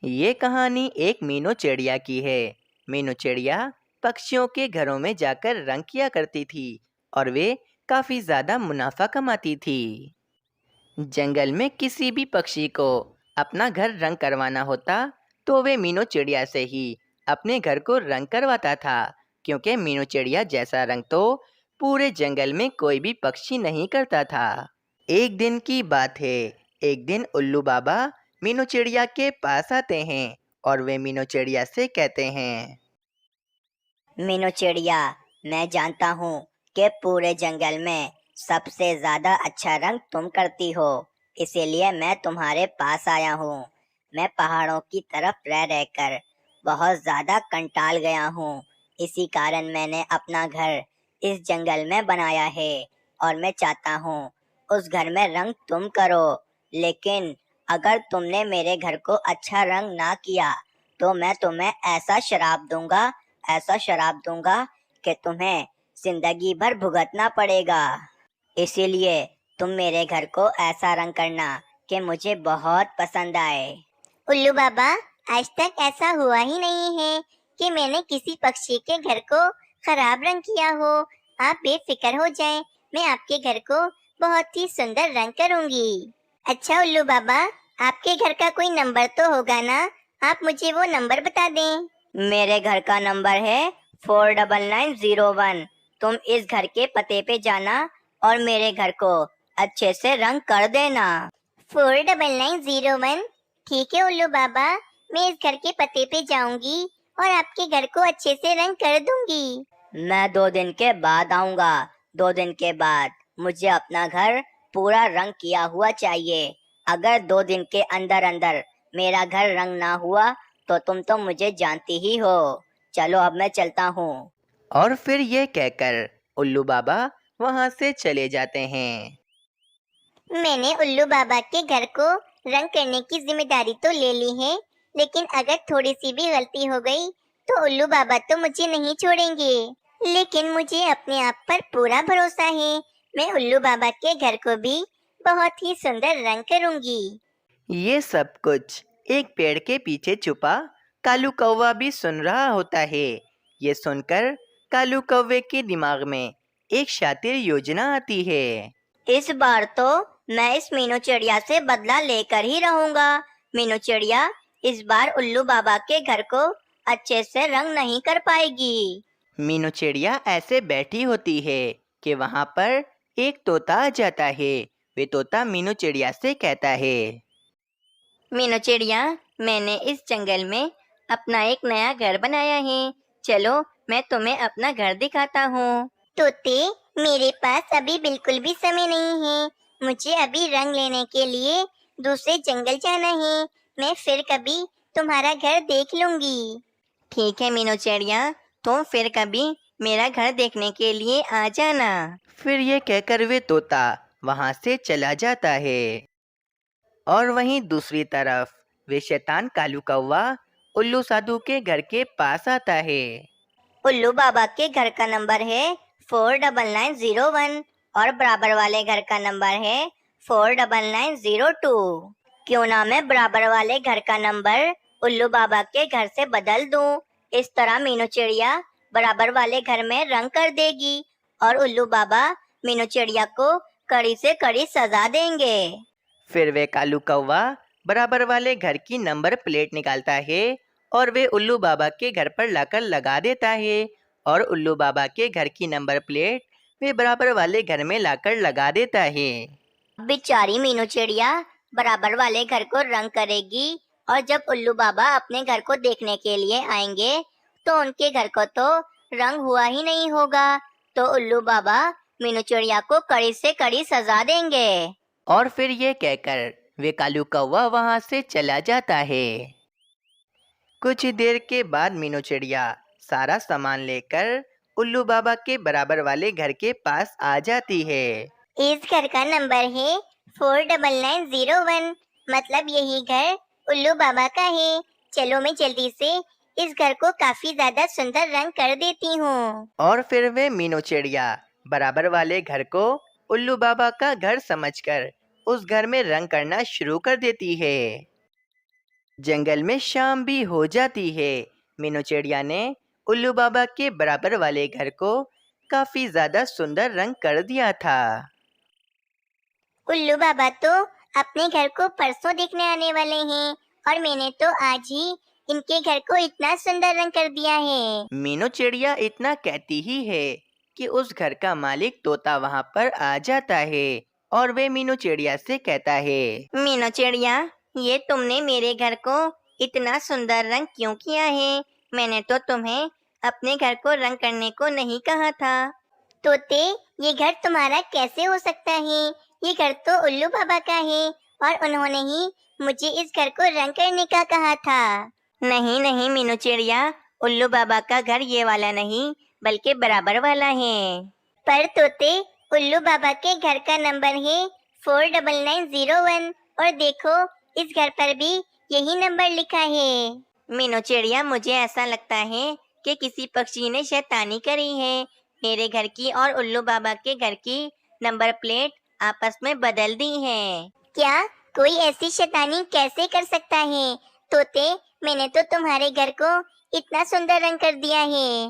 ये कहानी एक मीनू चिड़िया की है। मीनू चिड़िया पक्षियों के घरों में जाकर रंग किया करती थी और वे काफी ज्यादा मुनाफा कमाती थी। जंगल में किसी भी पक्षी को अपना घर रंग करवाना होता तो वे मीनू चिड़िया से ही अपने घर को रंग करवाता था, क्योंकि मीनू चिड़िया जैसा रंग तो पूरे जंगल में कोई भी पक्षी नहीं करता था। एक दिन की बात है। एक दिन उल्लू बाबा मीनू चिड़िया के पास आते हैं और वे मीनू चिड़िया से कहते हैं। मीनू चिड़िया, मैं जानता हूँ कि पूरे जंगल में सबसे ज्यादा अच्छा रंग तुम करती हो, इसीलिए मैं तुम्हारे पास आया हूँ। मैं पहाड़ों की तरफ रह रहकर बहुत ज्यादा कंटाल गया हूँ। इसी कारण मैंने अपना घर इस जंगल में बनाया है और मैं चाहता हूँ उस घर में रंग तुम करो। लेकिन अगर तुमने मेरे घर को अच्छा रंग ना किया तो मैं तुम्हें ऐसा शराब दूंगा कि तुम्हें जिंदगी भर भुगतना पड़ेगा। इसीलिए तुम मेरे घर को ऐसा रंग करना कि मुझे बहुत पसंद आए। उल्लू बाबा, आज तक ऐसा हुआ ही नहीं है कि मैंने किसी पक्षी के घर को खराब रंग किया हो। आप बेफिक्र हो जाएं, मैं आपके घर को बहुत ही सुंदर रंग करूंगी। अच्छा उल्लू बाबा, आपके घर का कोई नंबर तो होगा ना? आप मुझे वो नंबर बता दें। मेरे घर का नंबर है 49901। तुम इस घर के पते पे जाना और मेरे घर को अच्छे से रंग कर देना। 49901। ठीक है उल्लू बाबा, मैं इस घर के पते पे जाऊंगी और आपके घर को अच्छे से रंग कर दूंगी। मैं 2 दिन के बाद आऊंगा। 2 दिन के बाद मुझे अपना घर पूरा रंग किया हुआ चाहिए। अगर 2 दिन के अंदर अंदर मेरा घर रंग ना हुआ तो तुम तो मुझे जानती ही हो। चलो अब मैं चलता हूँ। और फिर ये कहकर उल्लू बाबा वहाँ से चले जाते हैं। मैंने उल्लू बाबा के घर को रंग करने की जिम्मेदारी तो ले ली है, लेकिन अगर थोड़ी सी भी गलती हो गई तो उल्लू बाबा तो मुझे नहीं छोड़ेंगे। लेकिन मुझे अपने आप पर पूरा भरोसा है। मैं उल्लू बाबा के घर को भी बहुत ही सुंदर रंग करूंगी। ये सब कुछ एक पेड़ के पीछे छुपा कालू कौवा भी सुन रहा होता है। ये सुनकर कालू कौवे के दिमाग में एक शातिर योजना आती है। इस बार तो मैं इस मीनू चिड़िया से बदला लेकर ही रहूंगा। मीनू चिड़िया इस बार उल्लू बाबा के घर को अच्छे से रंग नहीं कर पाएगी। मीनू चिड़िया ऐसे बैठी होती है कि वहाँ पर एक तोता आ जाता है। वे तोता मीनू चिड़िया से कहता है। मीनू चिड़िया, मैंने इस जंगल में अपना एक नया घर बनाया है। चलो मैं तुम्हें अपना घर दिखाता हूँ। तोते, मेरे पास अभी बिल्कुल भी समय नहीं है। मुझे अभी रंग लेने के लिए दूसरे जंगल जाना है। मैं फिर कभी तुम्हारा घर देख लूंगी। ठीक है मीनू चिड़िया, तुम फिर कभी मेरा घर देखने के लिए आ जाना। फिर ये कहकर वे तोता वहाँ से चला जाता है। और वहीं दूसरी तरफ वे शैतान कालू कौवा उल्लू साधु के घर के पास आता है। उल्लू बाबा के घर का नंबर है 49901 और बराबर वाले घर का नंबर है 49902। क्यों ना मैं बराबर वाले घर का नंबर उल्लू बाबा के घर से बदल दूं। इस तरह मीनू चिड़िया बराबर वाले घर में रंग कर देगी और उल्लू बाबा मीनू चिड़िया को कड़ी से कड़ी सजा देंगे। फिर वे कालू कौवा बराबर वाले घर की नंबर प्लेट निकालता है और वे उल्लू बाबा के घर पर लाकर लगा देता है। और उल्लू बाबा के घर की नंबर प्लेट वे बराबर वाले घर में लाकर लगा देता है। बेचारी मीनू चिड़िया बराबर वाले घर को रंग करेगी और जब उल्लू बाबा अपने घर को देखने के लिए आएंगे तो उनके घर को तो रंग हुआ ही नहीं होगा। तो उल्लू बाबा मीनू चिड़िया को कड़ी से कड़ी सजा देंगे। और फिर ये कहकर वे कालू कौवा वहाँ से चला जाता है। कुछ देर के बाद मीनू चिड़िया सारा सामान लेकर उल्लू बाबा के बराबर वाले घर के पास आ जाती है। इस घर का नंबर है 49901। मतलब यही घर उल्लू बाबा का है। चलो मैं जल्दी से इस घर को काफी ज्यादा सुंदर रंग कर देती हूँ। और फिर वे मीनू चिड़िया बराबर वाले घर को उल्लू बाबा का घर समझकर उस घर में रंग करना शुरू कर देती है। जंगल में शाम भी हो जाती है। मीनू चिड़िया ने उल्लू बाबा के बराबर वाले घर को काफी ज्यादा सुंदर रंग कर दिया था। उल्लू बाबा तो अपने घर को परसों देखने आने वाले हैं और मैंने तो आज ही इनके घर को इतना सुंदर रंग कर दिया है। मीनू चिड़िया इतना कहती ही है कि उस घर का मालिक तोता वहां पर आ जाता है और वे मीनू चिड़िया से कहता है, मीनू चिड़िया, ये तुमने मेरे घर को इतना सुंदर रंग क्यों किया है? मैंने तो तुम्हें अपने घर को रंग करने को नहीं कहा था। तोते, ये घर तुम्हारा कैसे हो सकता है? ये घर तो उल्लू बाबा का है और उन्होंने ही मुझे इस घर को रंग करने का कहा था। नहीं नहीं मीनू चिड़िया, उल्लू बाबा का घर ये वाला नहीं बल्कि बराबर वाला है। पर तोते, उल्लू बाबा के घर का नंबर है 49901 और देखो, इस घर पर भी यही नंबर लिखा है। मीनू चिड़िया, मुझे ऐसा लगता है कि किसी पक्षी ने शैतानी करी है। मेरे घर की और उल्लू बाबा के घर की नंबर प्लेट आपस में बदल दी है। क्या कोई ऐसी शैतानी कैसे कर सकता है? तोते, मैंने तो तुम्हारे घर को इतना सुंदर रंग कर दिया है।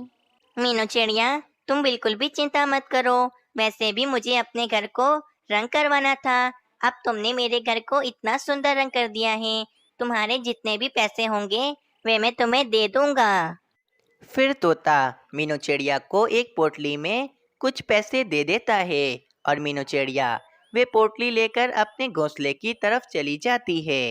मीनू चिड़िया, तुम बिल्कुल भी चिंता मत करो। वैसे भी मुझे अपने घर को रंग करवाना था। अब तुमने मेरे घर को इतना सुंदर रंग कर दिया है, तुम्हारे जितने भी पैसे होंगे वे मैं तुम्हें दे दूंगा। फिर तोता मीनू चिड़िया को एक पोटली में कुछ पैसे दे देता है और मीनू चिड़िया वे पोटली लेकर अपने घोंसले की तरफ चली जाती है।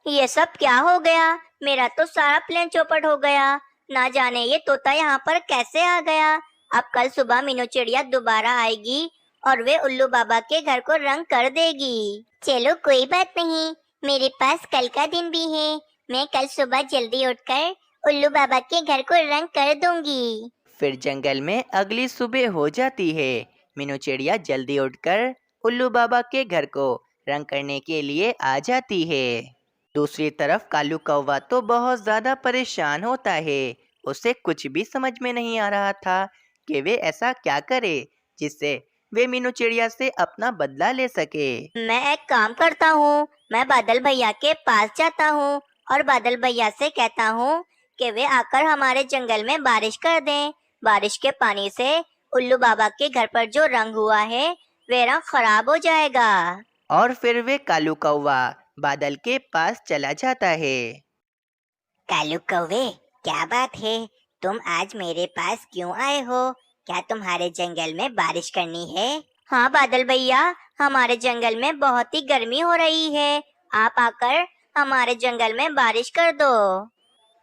ये सब क्या हो गया? मेरा तो सारा प्लान चौपट हो गया। ना जाने ये तोता यहाँ पर कैसे आ गया। अब कल सुबह मीनू चिड़िया दोबारा आएगी और वे उल्लू बाबा के घर को रंग कर देगी। चलो कोई बात नहीं, मेरे पास कल का दिन भी है। मैं कल सुबह जल्दी उठकर उल्लू बाबा के घर को रंग कर दूंगी। फिर जंगल में अगली सुबह हो जाती है। मीनू चिड़िया जल्दी उठकर उल्लू बाबा के घर को रंग करने के लिए आ जाती है। दूसरी तरफ कालू कौवा तो बहुत ज्यादा परेशान होता है। उसे कुछ भी समझ में नहीं आ रहा था कि वे ऐसा क्या करे जिससे वे मीनू चिड़िया से अपना बदला ले सके। मैं एक काम करता हूँ, मैं बादल भैया के पास जाता हूँ और बादल भैया से कहता हूँ कि वे आकर हमारे जंगल में बारिश कर दें। बारिश के पानी से उल्लू बाबा के घर पर जो रंग हुआ है वे रंग खराब हो जाएगा। और फिर वे कालू कौवा बादल के पास चला जाता है। कालू कौवे, क्या बात है? तुम आज मेरे पास क्यों आए हो? क्या तुम्हारे जंगल में बारिश करनी है? हाँ बादल भैया, हमारे जंगल में बहुत ही गर्मी हो रही है। आप आकर हमारे जंगल में बारिश कर दो।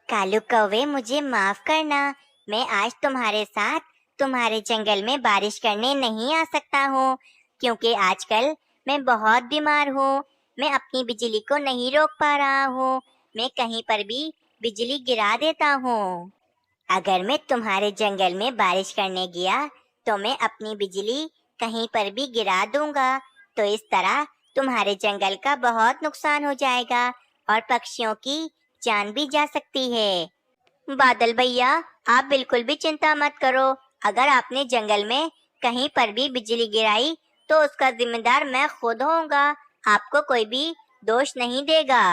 कालू कौवे, मुझे माफ करना, मैं आज तुम्हारे साथ तुम्हारे जंगल में बारिश करने नहीं आ सकता हूँ, क्योंकि आजकल मैं बहुत बीमार हूँ। मैं अपनी बिजली को नहीं रोक पा रहा हूँ। मैं कहीं पर भी बिजली गिरा देता हूँ। अगर मैं तुम्हारे जंगल में बारिश करने गया तो मैं अपनी बिजली कहीं पर भी गिरा दूंगा। तो इस तरह तुम्हारे जंगल का बहुत नुकसान हो जाएगा और पक्षियों की जान भी जा सकती है। बादल भैया, आप बिल्कुल भी चिंता मत करो। अगर आपने जंगल में कहीं पर भी बिजली गिराई तो उसका जिम्मेदार मैं खुद होऊंगा। आपको कोई भी दोष नहीं देगा।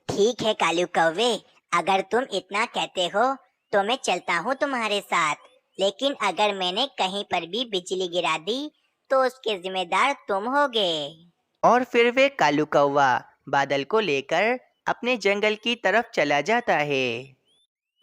ठीक है कालू कौवे, अगर तुम इतना कहते हो तो मैं चलता हूँ तुम्हारे साथ। लेकिन अगर मैंने कहीं पर भी बिजली गिरा दी तो उसके जिम्मेदार तुम होगे। और फिर वे कालू कौवा बादल को लेकर अपने जंगल की तरफ चला जाता है।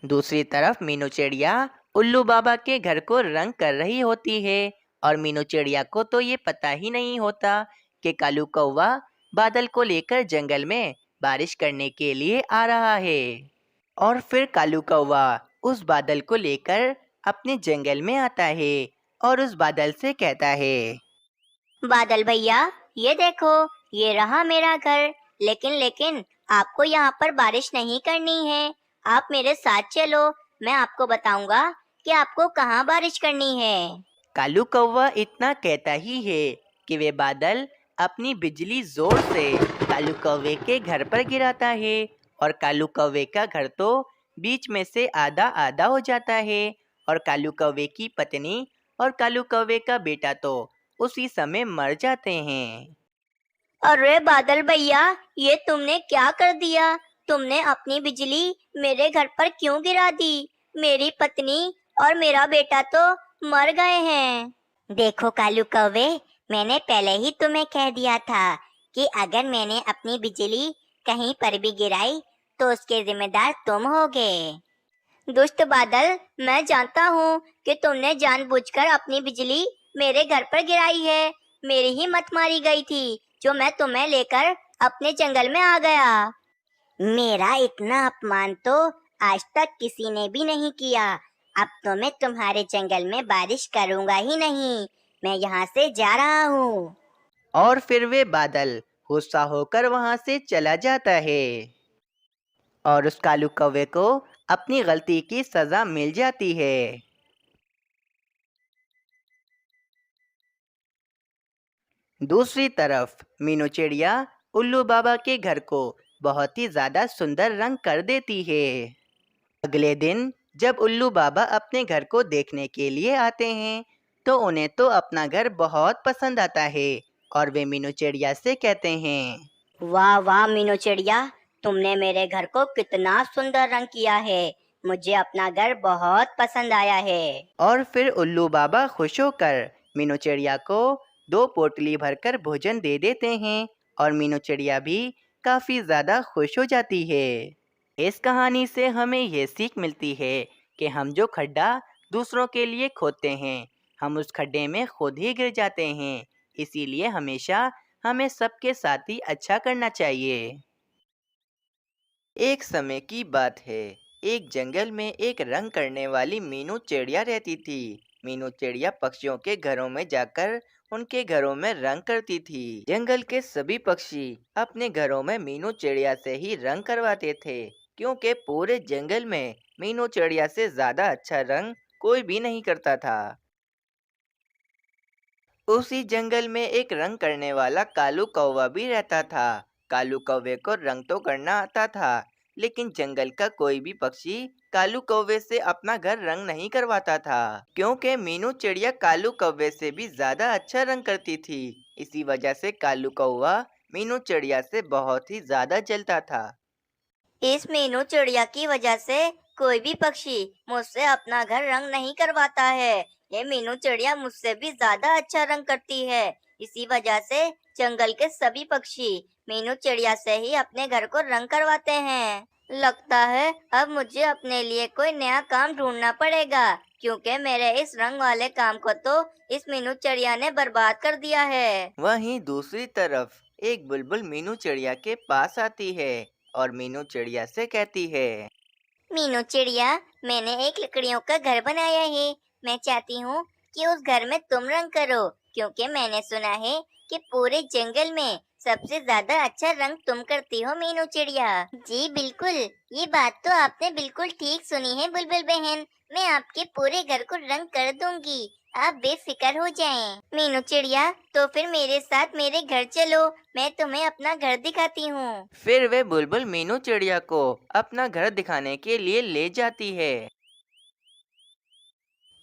दूसरी तरफ मीनू चिड़िया उल्लू बाबा के घर को रंग कर रही होती है और मीनू चिड़िया को तो ये पता ही नहीं होता कि कालू कौवा बादल को लेकर जंगल में बारिश करने के लिए आ रहा है। और फिर कालू कौवा उस बादल को लेकर अपने जंगल में आता है और उस बादल से कहता है, बादल भैया, ये देखो, ये रहा मेरा घर। लेकिन आपको यहाँ पर बारिश नहीं करनी है। आप मेरे साथ चलो, मैं आपको बताऊंगा कि आपको कहाँ बारिश करनी है। कालू कौवा इतना कहता ही है कि वे बादल अपनी बिजली जोर से कालू कौवे के घर पर गिराता है और कालू कौवे का घर तो बीच में से आधा आधा हो जाता है और कालू कौवे की पत्नी और कालू कौवे का बेटा तो उसी समय मर जाते हैं। अरे बादल भैया, ये तुमने क्या कर दिया? तुमने अपनी बिजली मेरे घर पर क्यों गिरा दी? मेरी पत्नी और मेरा बेटा तो मर गए हैं। देखो कालू कौवे, मैंने पहले ही तुम्हें कह दिया था कि अगर मैंने अपनी बिजली कहीं पर भी गिराई तो उसके जिम्मेदार तुम होगे। दुष्ट बादल, मैं जानता हूँ कि तुमने जानबूझकर अपनी बिजली मेरे घर पर गिराई है। मेरी ही मत मारी गई थी जो मैं तुम्हें लेकर अपने जंगल में आ गया। मेरा इतना अपमान तो आज तक किसी ने भी नहीं किया। अब तो मैं तुम्हारे जंगल में बारिश करूंगा ही नहीं। मैं यहाँ से जा रहा हूँ। और फिर वे बादल गुस्सा होकर वहां से चला जाता है और उस कालू कौवे को अपनी गलती की सजा मिल जाती है। दूसरी तरफ मीनू चिड़िया उल्लू बाबा के घर को बहुत ही ज्यादा सुंदर रंग कर देती है। अगले दिन जब उल्लू बाबा अपने घर को देखने के लिए आते हैं तो उन्हें तो अपना घर बहुत पसंद आता है और वे मीनू चिड़िया से कहते हैं, वाह वाह मीनू चिड़िया, तुमने मेरे घर को कितना सुंदर रंग किया है। मुझे अपना घर बहुत पसंद आया है। और फिर उल्लू बाबा खुश होकर मीनू चिड़िया को 2 पोटली भरकर भोजन दे देते हैं और मीनू चिड़िया भी काफ़ी ज़्यादा खुश हो जाती है। इस कहानी से हमें ये सीख मिलती है कि हम जो खड्डा दूसरों के लिए खोदते हैं हम उस खड्डे में खुद ही गिर जाते हैं। इसीलिए हमेशा हमें सबके साथ ही अच्छा करना चाहिए। एक समय की बात है, एक जंगल में एक रंग करने वाली मीनू चिड़िया रहती थी। मीनू चिड़िया पक्षियों के घरों में जाकर उनके घरों में रंग करती थी। जंगल के सभी पक्षी अपने घरों में मीनू चिड़िया से ही रंग करवाते थे, क्योंकि पूरे जंगल में मीनू चिड़िया से ज्यादा अच्छा रंग कोई भी नहीं करता था। उसी जंगल में एक रंग करने वाला कालू कौवा भी रहता था। कालू कौवे को रंग तो करना आता था, लेकिन जंगल का कोई भी पक्षी कालू कौवे से अपना घर रंग नहीं करवाता था, क्योंकि मीनू चिड़िया कालू कौवे से भी ज्यादा अच्छा रंग करती थी। इसी वजह से कालू कौवा मीनू चिड़िया से बहुत ही ज्यादा जलता था। इस मीनू चिड़िया की वजह से कोई भी पक्षी मुझसे अपना घर रंग नहीं करवाता है। ये मीनू चिड़िया मुझसे भी ज्यादा अच्छा रंग करती है। इसी वजह से जंगल के सभी पक्षी मीनू चिड़िया से ही अपने घर को रंग करवाते हैं। लगता है अब मुझे अपने लिए कोई नया काम ढूंढना पड़ेगा, क्योंकि मेरे इस रंग वाले काम को तो इस मीनू चिड़िया ने बर्बाद कर दिया है। वहीं दूसरी तरफ एक बुलबुल मीनू चिड़िया के पास आती है और मीनू चिड़िया से कहती है, मीनू चिड़िया, मैंने एक लकड़ियों का घर बनाया है। मैं चाहती हूँ कि उस घर में तुम रंग करो, क्योंकि मैंने सुना है कि पूरे जंगल में सबसे ज्यादा अच्छा रंग तुम करती हो मीनू चिड़िया। जी बिल्कुल, ये बात तो आपने बिल्कुल ठीक सुनी है बुलबुल बहन। मैं आपके पूरे घर को रंग कर दूंगी, आप बेफिक्र हो जाएं। मीनू चिड़िया, तो फिर मेरे साथ मेरे घर चलो, मैं तुम्हें अपना घर दिखाती हूँ। फिर वे बुलबुल मीनू चिड़िया को अपना घर दिखाने के लिए ले जाती है।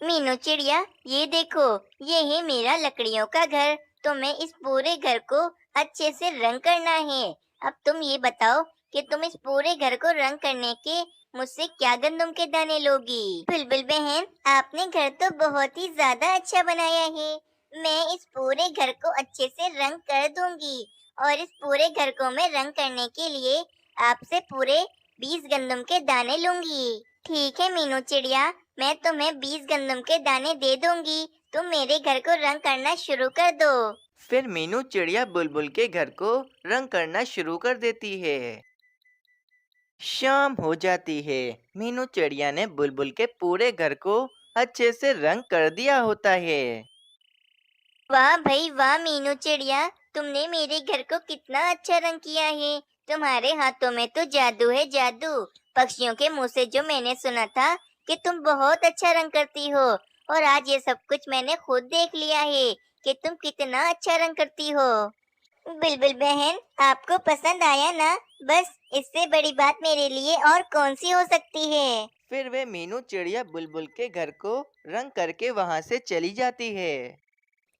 मीनू चिड़िया, ये देखो, ये है मेरा लकड़ियों का घर। तुम्हें इस पूरे घर को अच्छे से रंग करना है। अब तुम ये बताओ कि तुम इस पूरे घर को रंग करने के मुझसे क्या गंदम के दाने लोगी? बुलबुल बहन, आपने घर तो बहुत ही ज्यादा अच्छा बनाया है। मैं इस पूरे घर को अच्छे से रंग कर दूंगी और इस पूरे घर को मैं रंग करने के लिए आपसे पूरे 20 गंदम के दाने लूंगी। ठीक है मीनू चिड़िया, मैं तुम्हें 20 गंदम के दाने दे दूंगी। तुम मेरे घर को रंग करना शुरू कर दो। फिर मीनू चिड़िया बुलबुल के घर को रंग करना शुरू कर देती है। शाम हो जाती है। मीनू चिड़िया ने बुलबुल के पूरे घर को अच्छे से रंग कर दिया होता है। वाह भाई वाह मीनू चिड़िया, तुमने मेरे घर को कितना अच्छा रंग किया है। तुम्हारे हाथों में तो जादू है जादू। पक्षियों के मुंह से जो मैंने सुना था कि तुम बहुत अच्छा रंग करती हो, और आज ये सब कुछ मैंने खुद देख लिया है कि तुम कितना अच्छा रंग करती हो। बुलबुल बहन, आपको पसंद आया ना? बस इससे बड़ी बात मेरे लिए और कौन सी हो सकती है। फिर वे मीनू चिड़िया बुलबुल के घर को रंग करके वहां से चली जाती है।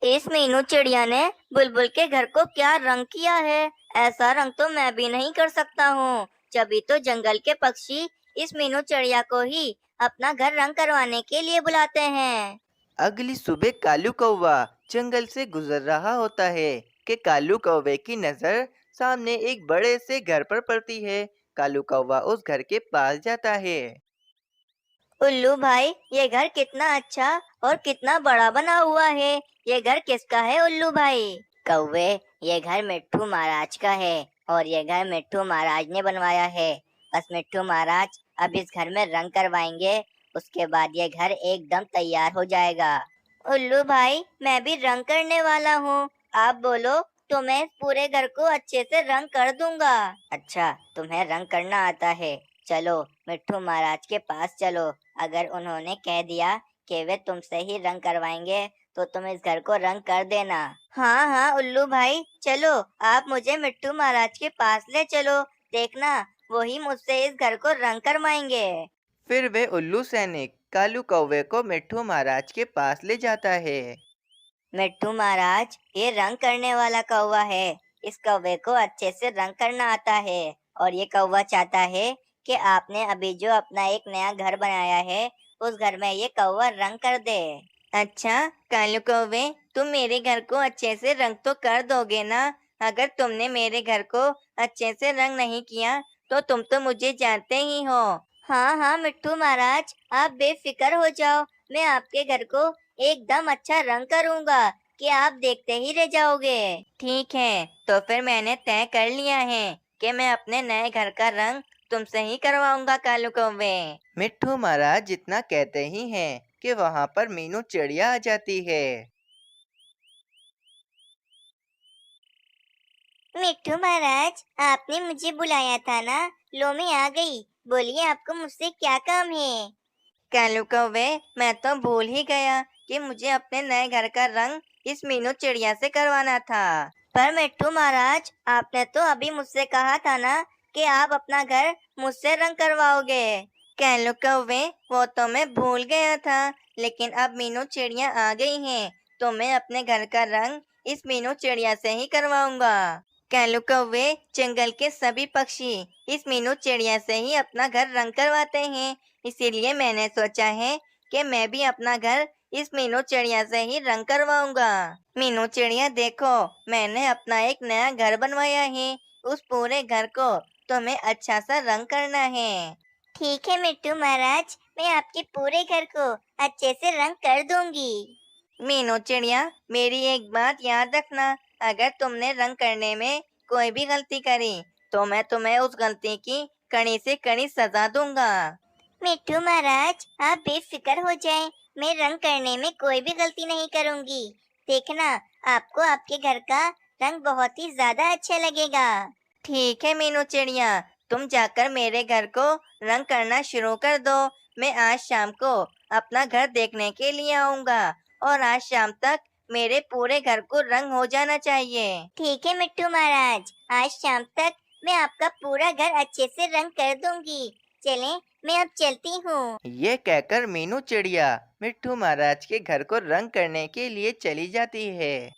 इस मीनू चिड़िया ने बुलबुल के घर को क्या रंग किया है। ऐसा रंग तो मैं भी नहीं कर सकता हूँ। जभी तो जंगल के पक्षी इस मीनू चिड़िया को ही अपना घर रंग करवाने के लिए बुलाते हैं। अगली सुबह कालू कौवा जंगल से गुजर रहा होता है कि कालू कौवे की नजर सामने एक बड़े से घर पर पड़ती है। कालू कौवा उस घर के पास जाता है। उल्लू भाई, ये घर कितना अच्छा और कितना बड़ा बना हुआ है। ये घर किसका है उल्लू भाई? कौवे, ये घर मिट्ठू महाराज का है और ये घर मिट्ठू महाराज ने बनवाया है। बस मिट्ठू महाराज अब इस घर में रंग करवाएंगे, उसके बाद ये घर एकदम तैयार हो जाएगा। उल्लू भाई, मैं भी रंग करने वाला हूँ। आप बोलो तो मैं इस पूरे घर को अच्छे से रंग कर दूंगा। अच्छा, तुम्हें रंग करना आता है? चलो मिट्ठू महाराज के पास चलो। अगर उन्होंने कह दिया कि वे तुमसे ही रंग करवाएंगे तो तुम इस घर को रंग कर देना। हाँ हाँ उल्लू भाई, चलो आप मुझे मिट्ठू महाराज के पास ले चलो। देखना, वही मुझसे इस घर को रंग करवाएंगे। फिर वे उल्लू सैनिक कालू कौवे को मिट्ठू महाराज के पास ले जाता है। मिट्ठू महाराज, ये रंग करने वाला कौवा है। इस कौवे को अच्छे से रंग करना आता है और ये कौवा चाहता है कि आपने अभी जो अपना एक नया घर बनाया है उस घर में ये कौवा रंग कर दे। अच्छा कालू कौवे, तुम मेरे घर को अच्छे से रंग तो कर दोगे ना? अगर तुमने मेरे घर को अच्छे से रंग नहीं किया तो तुम तो मुझे जानते ही हो। हाँ हाँ मिट्ठू महाराज, आप बेफिक्र हो जाओ। मैं आपके घर को एकदम अच्छा रंग करूंगा कि आप देखते ही रह जाओगे। ठीक है, तो फिर मैंने तय कर लिया है कि मैं अपने नए घर का रंग तुमसे ही करवाऊंगा कालू कौवे। मिट्ठू महाराज जितना कहते ही हैं कि वहाँ पर मीनू चिड़िया आ जाती है। मिट्ठू महाराज, आपने मुझे बुलाया था ना? लो मैं आ गई। बोलिए आपको मुझसे क्या काम है? कालू कौवे, मैं तो भूल ही गया कि मुझे अपने नए घर का रंग इस मीनू चिड़िया से करवाना था। पर मिट्ठू महाराज, आपने तो अभी मुझसे कहा था ना कि आप अपना घर मुझसे रंग करवाओगे। कालू कौवे, वो तो मैं भूल गया था, लेकिन अब मीनू चिड़िया आ गई हैं, तो मैं अपने घर का रंग इस मीनू चिड़िया से ही करवाऊंगा। कालू कौवे, जंगल के सभी पक्षी इस मीनू चिड़िया से ही अपना घर रंग करवाते हैं, इसीलिए मैंने सोचा है कि मैं भी अपना घर इस मीनू चिड़िया से ही रंग करवाऊंगा। मीनू चिड़िया देखो, मैंने अपना एक नया घर बनवाया है। उस पूरे घर को तुम्हें अच्छा सा रंग करना है। ठीक है मिट्टू महाराज, मैं आपके पूरे घर को अच्छे से रंग कर दूंगी। मीनू चिड़िया, मेरी एक बात याद रखना, अगर तुमने रंग करने में कोई भी गलती करी तो मैं तुम्हें उस गलती की कड़ी से कड़ी सजा दूंगा। मिट्टू महाराज, आप बेफिक्र हो जाएं, मैं रंग करने में कोई भी गलती नहीं करूंगी। देखना, आपको आपके घर का रंग बहुत ही ज्यादा अच्छा लगेगा। ठीक है मीनू चिड़िया, तुम जाकर मेरे घर को रंग करना शुरू कर दो। मैं आज शाम को अपना घर देखने के लिए आऊंगा और आज शाम तक मेरे पूरे घर को रंग हो जाना चाहिए। ठीक है मिट्टू महाराज, आज शाम तक मैं आपका पूरा घर अच्छे से रंग कर दूंगी। चलें, मैं अब चलती हूँ। ये कहकर मीनू चिड़िया मिट्ठू महाराज के घर को रंग करने के लिए चली जाती है।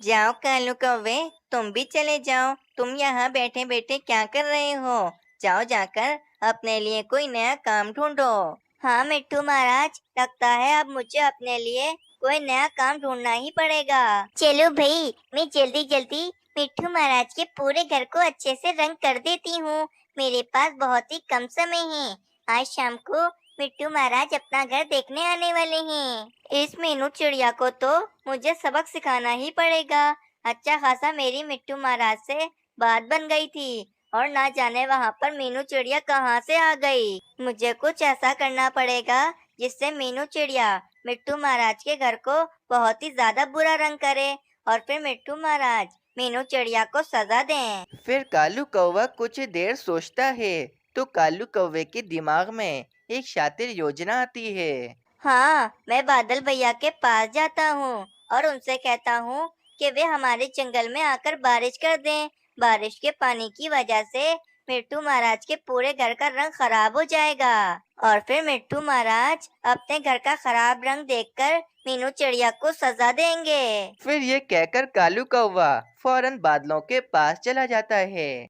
जाओ कालू कौवे, तुम भी चले जाओ। तुम यहाँ बैठे बैठे क्या कर रहे हो? जाओ जाकर अपने लिए कोई नया काम ढूंढो। हाँ मिट्टू महाराज, लगता है अब मुझे अपने लिए कोई नया काम ढूंढना ही पड़ेगा। चलो भाई, मैं जल्दी जल्दी मिट्टू महाराज के पूरे घर को अच्छे से रंग कर देती हूँ। मेरे पास बहुत ही कम समय है। आज शाम को मिट्टू महाराज अपना घर देखने आने वाले हैं। इस मीनू चिड़िया को तो मुझे सबक सिखाना ही पड़ेगा। अच्छा खासा मेरी मिट्टू महाराज से बात बन गई थी और ना जाने वहाँ पर मीनू चिड़िया कहाँ से आ गई। मुझे कुछ ऐसा करना पड़ेगा जिससे मीनू चिड़िया मिट्टू महाराज के घर को बहुत ही ज्यादा बुरा रंग करे और फिर मिट्टू महाराज मीनू चिड़िया को सजा दें। फिर कालू कौवा कुछ देर सोचता है तो कालू कौवे के दिमाग में एक शातिर योजना आती है। हाँ, मैं बादल भैया के पास जाता हूँ और उनसे कहता हूँ कि वे हमारे जंगल में आकर बारिश कर दें। बारिश के पानी की वजह से मिट्टू महाराज के पूरे घर का रंग खराब हो जाएगा और फिर मिट्टू महाराज अपने घर का खराब रंग देखकर मीनू चिड़िया को सजा देंगे। फिर ये कहकर कालू कौवा फौरन बादलों के पास चला जाता है।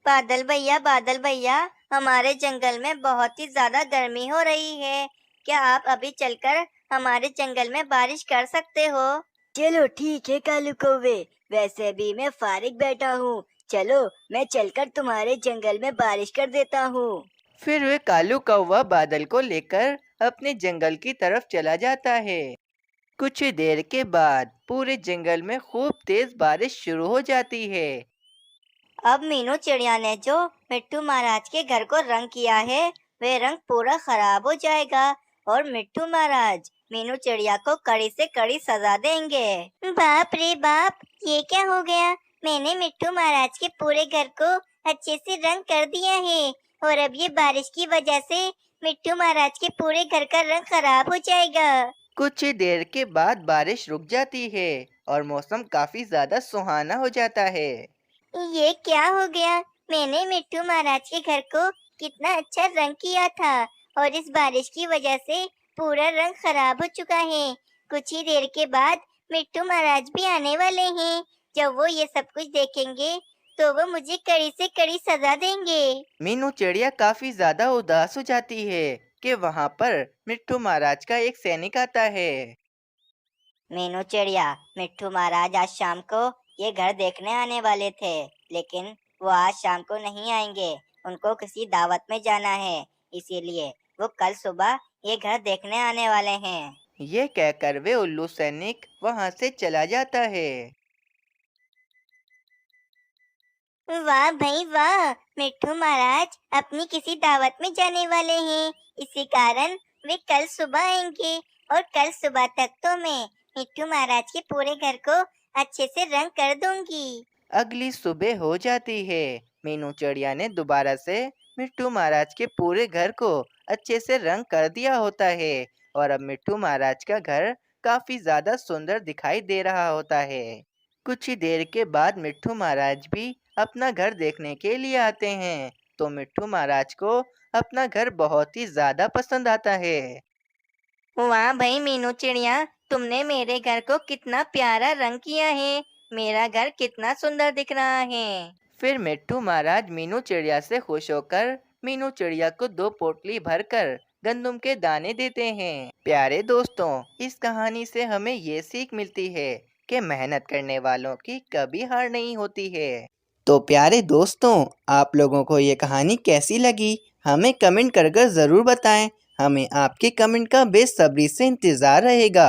बादल भैया, हमारे जंगल में बहुत ही ज्यादा गर्मी हो रही है। क्या आप अभी चलकर हमारे जंगल में बारिश कर सकते हो? चलो ठीक है कालू कौवे, वैसे भी मैं फारिग बैठा हूँ। चलो मैं चलकर तुम्हारे जंगल में बारिश कर देता हूँ। फिर वे कालू कौवा बादल को लेकर अपने जंगल की तरफ चला जाता है। कुछ ही देर के बाद पूरे जंगल में खूब तेज बारिश शुरू हो जाती है। अब मीनू चिड़िया ने जो मिट्टू महाराज के घर को रंग किया है, वे रंग पूरा खराब हो जाएगा और मिट्टू महाराज मीनू चिड़िया को कड़ी से कड़ी सजा देंगे। बाप रे बाप, ये क्या हो गया? मैंने मिट्टू महाराज के पूरे घर को अच्छे से रंग कर दिया है और अब ये बारिश की वजह से मिट्टू महाराज के पूरे घर का रंग खराब हो जाएगा। कुछ ही देर के बाद बारिश रुक जाती है और मौसम काफी ज्यादा सुहाना हो जाता है। ये क्या हो गया? मैंने मिट्टू महाराज के घर को कितना अच्छा रंग किया था और इस बारिश की वजह से पूरा रंग खराब हो चुका है। कुछ ही देर के बाद मिट्टू महाराज भी आने वाले हैं। जब वो ये सब कुछ देखेंगे तो वो मुझे कड़ी से कड़ी सजा देंगे। मीनू चिड़िया काफी ज्यादा उदास हो जाती है कि वहाँ पर मिट्टू महाराज का एक सैनिक आता है। मीनू चिड़िया, मिट्टू महाराज आज शाम को ये घर देखने आने वाले थे, लेकिन वो आज शाम को नहीं आएंगे। उनको किसी दावत में जाना है, इसीलिए वो कल सुबह ये घर देखने आने वाले हैं। ये कहकर वे उल्लू सैनिक वहाँ से चला जाता है। वाह भाई वाह, मिट्टू महाराज अपनी किसी दावत में जाने वाले हैं, इसी कारण वे कल सुबह आएंगे और कल सुबह तक तो मैं मिट्टू महाराज के पूरे घर को अच्छे से रंग कर दूंगी। अगली सुबह हो जाती है। मीनू चिड़िया ने दोबारा से मिट्टू महाराज के पूरे घर को अच्छे से रंग कर दिया होता है और अब मिट्टू महाराज का घर काफी ज्यादा सुंदर दिखाई दे रहा होता है। कुछ ही देर के बाद मिट्टू महाराज भी अपना घर देखने के लिए आते हैं, तो मिट्टू महाराज को अपना घर बहुत ही ज्यादा पसंद आता है। वाह भाई मीनू चिड़िया, तुमने मेरे घर को कितना प्यारा रंग किया है। मेरा घर कितना सुंदर दिख रहा है। फिर मिट्टू महाराज मीनू चिड़िया से खुश होकर मीनू चिड़िया को 2 पोटली भरकर गंदुम के दाने देते हैं। प्यारे दोस्तों, इस कहानी से हमें ये सीख मिलती है कि मेहनत करने वालों की कभी हार नहीं होती है। तो प्यारे दोस्तों, आप लोगों को ये कहानी कैसी लगी हमें कमेंट कर ज़रूर बताएं। हमें आपके कमेंट का बेसब्री से इंतज़ार रहेगा।